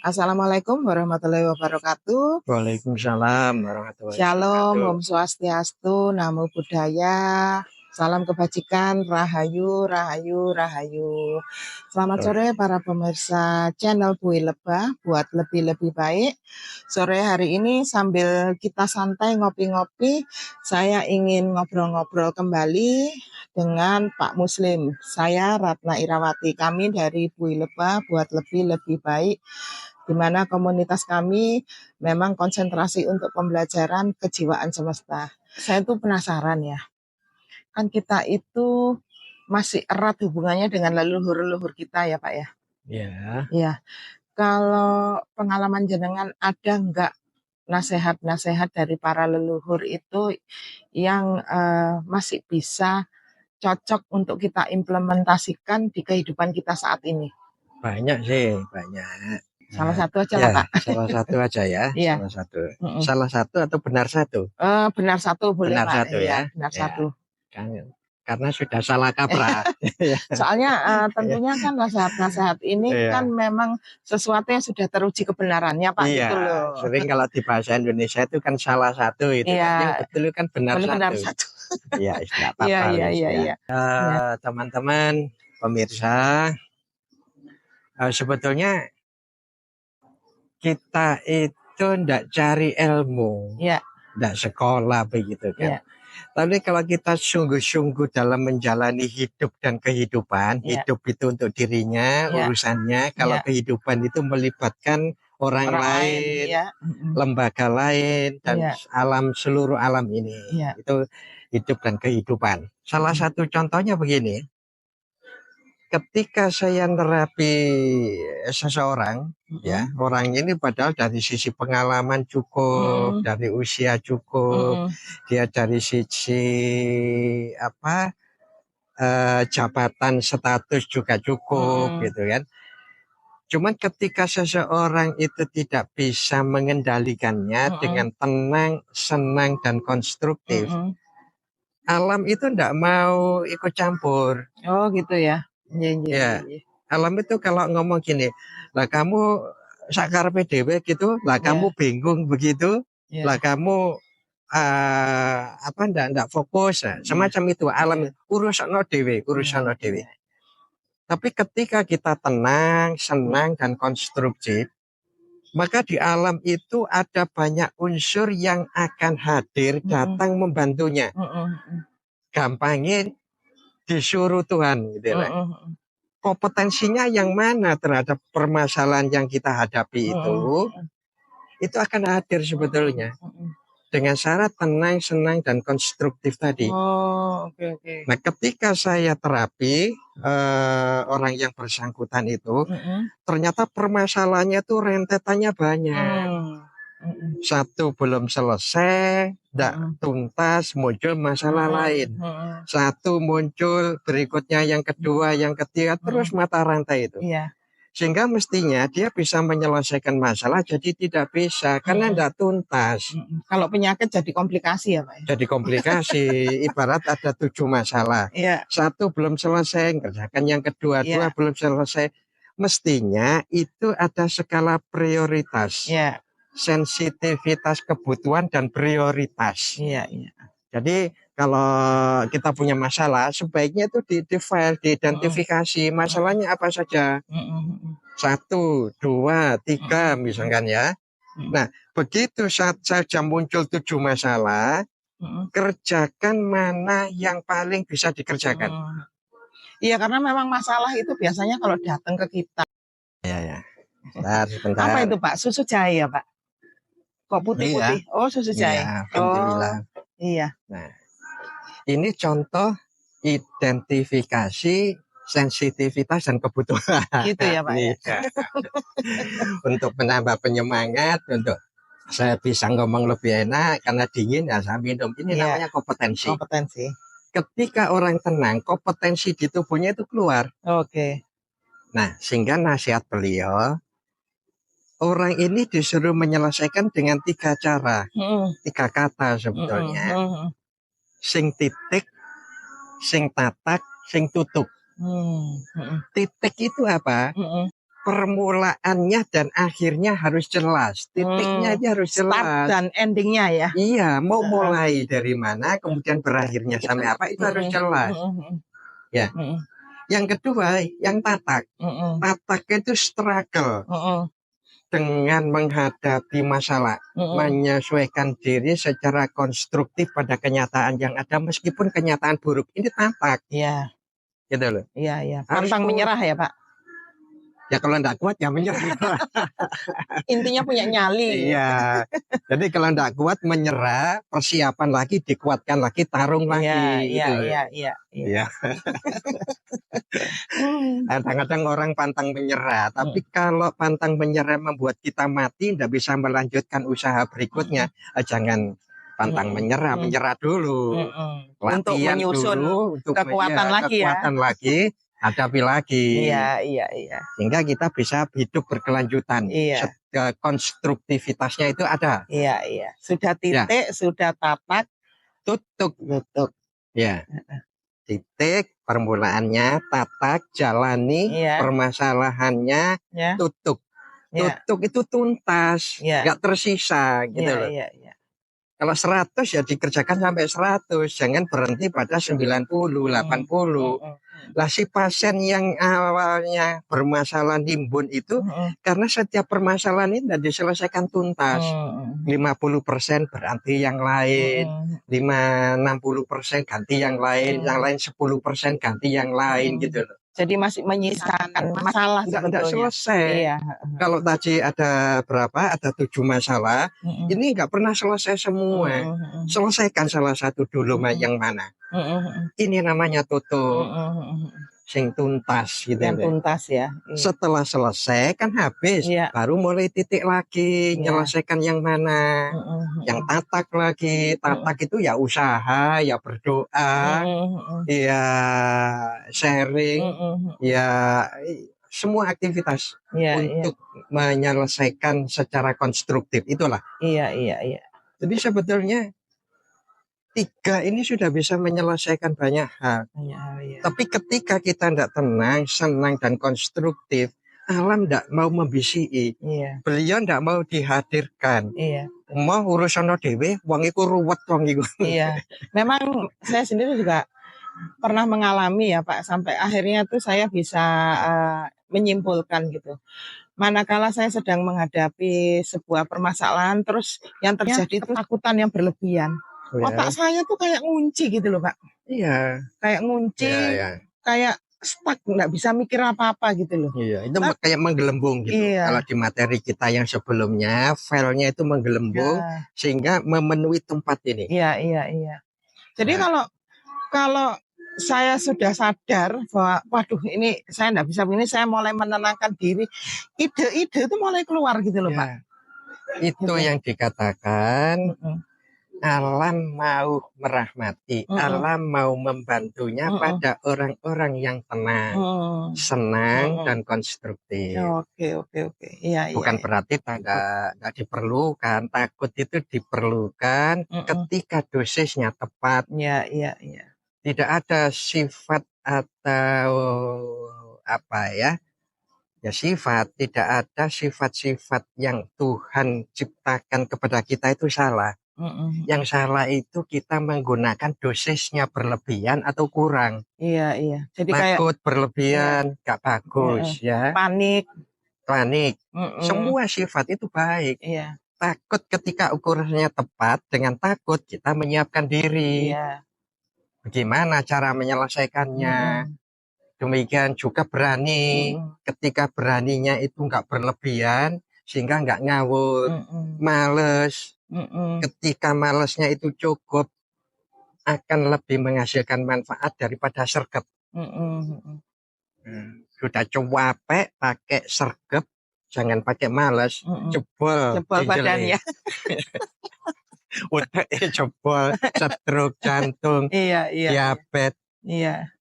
Assalamualaikum warahmatullahi wabarakatuh. Waalaikumsalam warahmatullahi Shalom, wabarakatuh. Om Swastiastu, Namo Buddhaya, salam kebajikan, rahayu, rahayu, rahayu. Selamat sore para pemirsa channel Bui Lebah, buat lebih-lebih baik. Sore hari ini sambil kita santai ngopi-ngopi, saya ingin ngobrol-ngobrol kembali dengan Pak Muslim. Saya Ratna Irawati, kami dari Bui Lebah, buat lebih-lebih baik, di mana komunitas kami memang konsentrasi untuk pembelajaran kejiwaan semesta. Saya tuh penasaran ya, kan kita itu masih erat hubungannya dengan leluhur-leluhur kita ya Pak ya? Ya, Ya, kalau pengalaman jenengan ada nggak nasihat-nasihat dari para leluhur itu yang masih bisa cocok untuk kita implementasikan di kehidupan kita saat ini? banyak sih, banyak. Salah satu aja lah Ya, Pak. salah satu aja ya, Iya. salah satu. Mm-mm. Salah satu atau benar satu? Benar satu boleh Benar Pak. satu Iya, ya. benar Ya, satu. karena sudah salah kaprah. Soalnya tentunya kan nasihat-nasihat ini kan Iya. memang sesuatu yang sudah teruji kebenarannya Pak, Iya, gitu loh. sering kalau di bahasa Indonesia itu kan salah satu itu kan, yang Iya, betul kan benar benar satu. satu. Iya, tidak Iya, apa-apa iya, wis iya, ya. iya. Iya. Teman-teman pemirsa, sebetulnya kita itu ndak cari ilmu, Iya, ndak sekolah begitu kan. iya, Tapi kalau kita sungguh-sungguh dalam menjalani hidup dan kehidupan, iya, hidup itu untuk dirinya, iya, urusannya. Kalau iya. kehidupan itu melibatkan orang Orang lain, lain, iya. Mm-mm. lembaga lain, dan Iya, seluruh alam ini. iya. Itu hidup dan kehidupan. Salah satu contohnya begini, ketika saya nerapi seseorang, ya orang ini padahal dari sisi pengalaman cukup, dari usia cukup, dia dari sisi apa jabatan status juga cukup gitu kan. Cuman ketika seseorang itu tidak bisa mengendalikannya dengan tenang, senang dan konstruktif, alam itu tidak mau ikut campur. Oh gitu ya. Iya, iya, Ya, iya. alam itu kalau ngomong gini, lah kamu sakarepe dhewe gitu, lah kamu bingung begitu, lah kamu apa ndak fokus, semacam itu alam urusan dhewe. Tapi ketika kita tenang, senang dan konstruktif, maka di alam itu ada banyak unsur yang akan hadir datang membantunya. Gampangnya disuruh Tuhan gitu lah. Kompetensinya yang mana terhadap permasalahan yang kita hadapi itu akan hadir sebetulnya dengan syarat tenang, senang dan konstruktif tadi. Oh, oke, oke. Nah, ketika saya terapi orang yang bersangkutan itu, ternyata permasalahannya tuh rentetannya banyak. Satu belum selesai, tidak tuntas, muncul masalah lain. Satu muncul, berikutnya yang kedua, yang ketiga, terus mata rantai itu. Sehingga mestinya dia bisa menyelesaikan masalah, jadi tidak bisa, karena tidak tuntas. Kalau penyakit jadi komplikasi ya Pak? Jadi komplikasi, ibarat ada 7 masalah. Satu belum selesai, kerjakan yang kedua, dua belum selesai. Mestinya itu ada skala prioritas. Sensitivitas kebutuhan dan prioritas. Jadi kalau kita punya masalah, sebaiknya itu di file, diidentifikasi masalahnya apa saja. 1, 2, 3 misalkan ya. Nah, begitu saat saja muncul 7 masalah, kerjakan mana yang paling bisa dikerjakan. Iya, karena memang masalah itu biasanya kalau datang ke kita. Ya. Sebentar. Apa itu Pak? Susu jahe ya Pak? Kok putih-putih? Oh, susu jahe. Alhamdulillah. Iya. Nah, ini contoh identifikasi sensitivitas dan kebutuhan. Gitu ya Pak ya. Untuk menambah penyemangat, untuk saya bisa ngomong lebih enak karena dingin ya saya minum. Ini namanya kompetensi. Kompetensi. Ketika orang tenang, kompetensi di tubuhnya itu keluar. Oke. Nah, sehingga nasihat beliau, orang ini disuruh menyelesaikan dengan 3 cara, 3 kata sebetulnya. Sing titik, sing tatak, sing tutup. Titik itu apa? permulaannya dan akhirnya harus jelas. Titiknya aja harus Start jelas. dan endingnya ya. Iya, mau mulai dari mana, kemudian berakhirnya sampai apa, itu harus jelas. Ya. Yang kedua, yang tatak. Tatak itu struggle dengan menghadapi masalah, menyesuaikan diri secara konstruktif pada kenyataan yang ada, meskipun kenyataan buruk. Ini tatak. Iya. Gitu loh. Iya. Pantang menyerah ya Pak. Ya kalau enggak kuat ya menyerah. Intinya punya nyali. Iya. Jadi kalau enggak kuat menyerah, persiapan lagi, dikuatkan lagi, tarung lagi. Iya. Kadang-kadang orang pantang menyerah, tapi kalau pantang menyerah membuat kita mati, tidak bisa melanjutkan usaha berikutnya, jangan pantang menyerah, menyerah dulu. Untuk menyusun dulu, untuk kekuatan lagi, hadapi lagi. Iya. Sehingga kita bisa hidup berkelanjutan. Iya. Konstruktivitasnya itu ada. Iya. Sudah titik, sudah tatak, tutup. Ya. Titik, permulaannya, tatak, jalani, permasalahannya, tutup. Tutup itu tuntas, nggak tersisa, gitu loh. Kalau 100 ya dikerjakan sampai 100, jangan berhenti pada 90, 80. Lah si pasien yang awalnya bermasalah nimbun itu, karena setiap permasalahan ini tidak diselesaikan tuntas. 50% berarti yang lain, 60% ganti yang lain 10% ganti yang lain gitu loh. Jadi masih menyisakan masalah Tidak selesai. Iya. Kalau tadi ada berapa? Ada 7 masalah. Ini nggak pernah selesai semua. Selesaikan salah satu dulu, yang mana? Ini namanya tutup. Sing tuntas gitu. Yang tuntas ya. Setelah selesai kan habis. Baru mulai titik lagi. Menyelesaikan yang mana? Yang tatak lagi. Tatak itu ya usaha, ya berdoa, ya sharing, ya semua aktivitas untuk menyelesaikan secara konstruktif. Itulah. Iya. Jadi sebetulnya 3 ini sudah bisa menyelesaikan banyak hal. Tapi ketika kita tidak tenang, senang dan konstruktif, alam tidak mau membisiki. Beliau tidak mau dihadirkan. Mau urusan dewe, wong iku ruwet wong iku. Iya. Memang saya sendiri juga pernah mengalami ya Pak, sampai akhirnya tuh saya bisa menyimpulkan gitu. Manakala saya sedang menghadapi sebuah permasalahan, terus yang terjadi itu ketakutan yang berlebihan. Otak saya tuh kayak ngunci gitu loh Pak. Iya. Kayak ngunci, kayak stuck, nggak bisa mikir apa-apa gitu loh. Iya, itu kayak menggelembung gitu. Kalau di materi kita yang sebelumnya, filenya itu menggelembung sehingga memenuhi tempat ini. Iya. Jadi kalau saya sudah sadar bahwa waduh ini saya nggak bisa begini, saya mulai menenangkan diri, ide-ide itu mulai keluar gitu loh Pak. Itu yang dikatakan alam mau merahmati, alam mau membantunya pada orang-orang yang tenang, senang dan konstruktif. Oke. Iya. Bukan berarti tidak diperlukan, takut itu diperlukan ketika dosisnya tepat. Iya. Tidak ada sifat atau sifat, tidak ada sifat-sifat yang Tuhan ciptakan kepada kita itu salah. Yang salah itu kita menggunakan dosisnya berlebihan atau kurang. Iya. Jadi takut berlebihan gak bagus ya. Panik. Semua sifat itu baik. Iya. Takut ketika ukurannya tepat, dengan takut kita menyiapkan diri. Iya. Bagaimana cara menyelesaikannya? Demikian juga berani. Ketika beraninya itu nggak berlebihan, sehingga nggak ngawur, males. Ketika malesnya itu cukup, akan lebih menghasilkan manfaat daripada sergap. Sudah capek pakai sergap, jangan pakai males, jebol badannya. Udah jebol, stroke jantung, diabetes. Iya.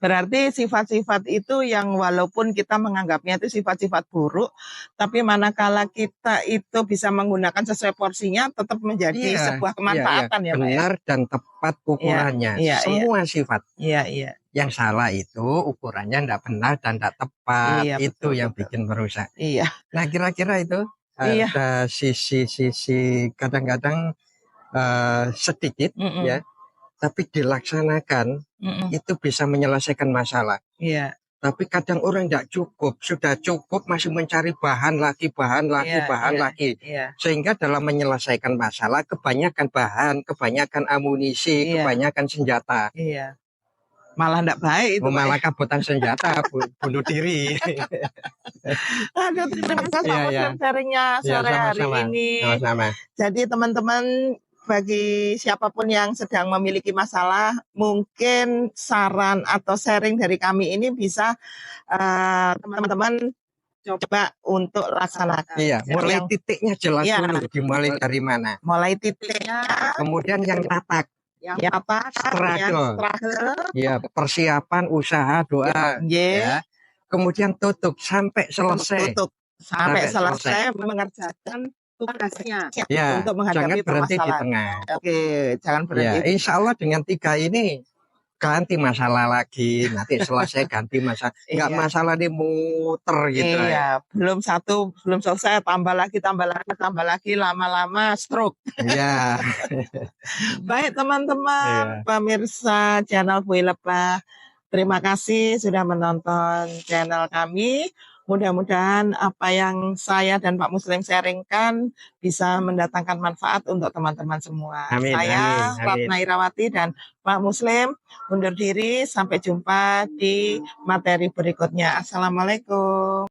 Berarti sifat-sifat itu yang walaupun kita menganggapnya itu sifat-sifat buruk, tapi manakala kita itu bisa menggunakan sesuai porsinya, tetap menjadi sebuah kemanfaatan ya Pak ya? Benar dan tepat ukurannya. Semua sifat. Iya. Yang salah itu ukurannya tidak benar dan tidak tepat. Iya, itu betul, yang betul. bikin merusak. Iya. Nah kira-kira itu ada sisi-sisi kadang-kadang sedikit ya, tapi dilaksanakan itu bisa menyelesaikan masalah. Iya. Tapi kadang orang tidak cukup, sudah cukup masih mencari bahan lagi, sehingga dalam menyelesaikan masalah kebanyakan bahan, kebanyakan amunisi, kebanyakan senjata. Iya. Malah tidak baik itu. Malah kabutan senjata, bunuh diri. Aduh, terima kasih sharingnya sore hari ini. Sama-sama. Jadi teman-teman, bagi siapapun yang sedang memiliki masalah, mungkin saran atau sharing dari kami ini bisa teman-teman coba untuk laksanakan. Iya, mulai titiknya jelas dulu, dimulai dari mana. Mulai titiknya. Kemudian yang tatak. Yang apa? Struggle. Ya, persiapan, usaha, doa. Ya. Kemudian tutup sampai selesai. Sampai selesai mengerjakan tugasnya. Ya, untuk menghadapi jangan berhenti di permasalahan. tengah. Oke, jangan berhenti. Ya, insya Allah dengan 3 ini ganti masalah lagi, nanti selesai ganti masalah. Enggak masalah nih muter gitu. Iya, belum selesai, tambah lagi, lama-lama stroke. Iya. Baik teman-teman, pemirsa channel Bui Lebah, terima kasih sudah menonton channel kami. Mudah-mudahan apa yang saya dan Pak Muslim sharingkan bisa mendatangkan manfaat untuk teman-teman semua. Saya Ratna Irawati dan Pak Muslim undur diri, sampai jumpa di materi berikutnya. Assalamualaikum.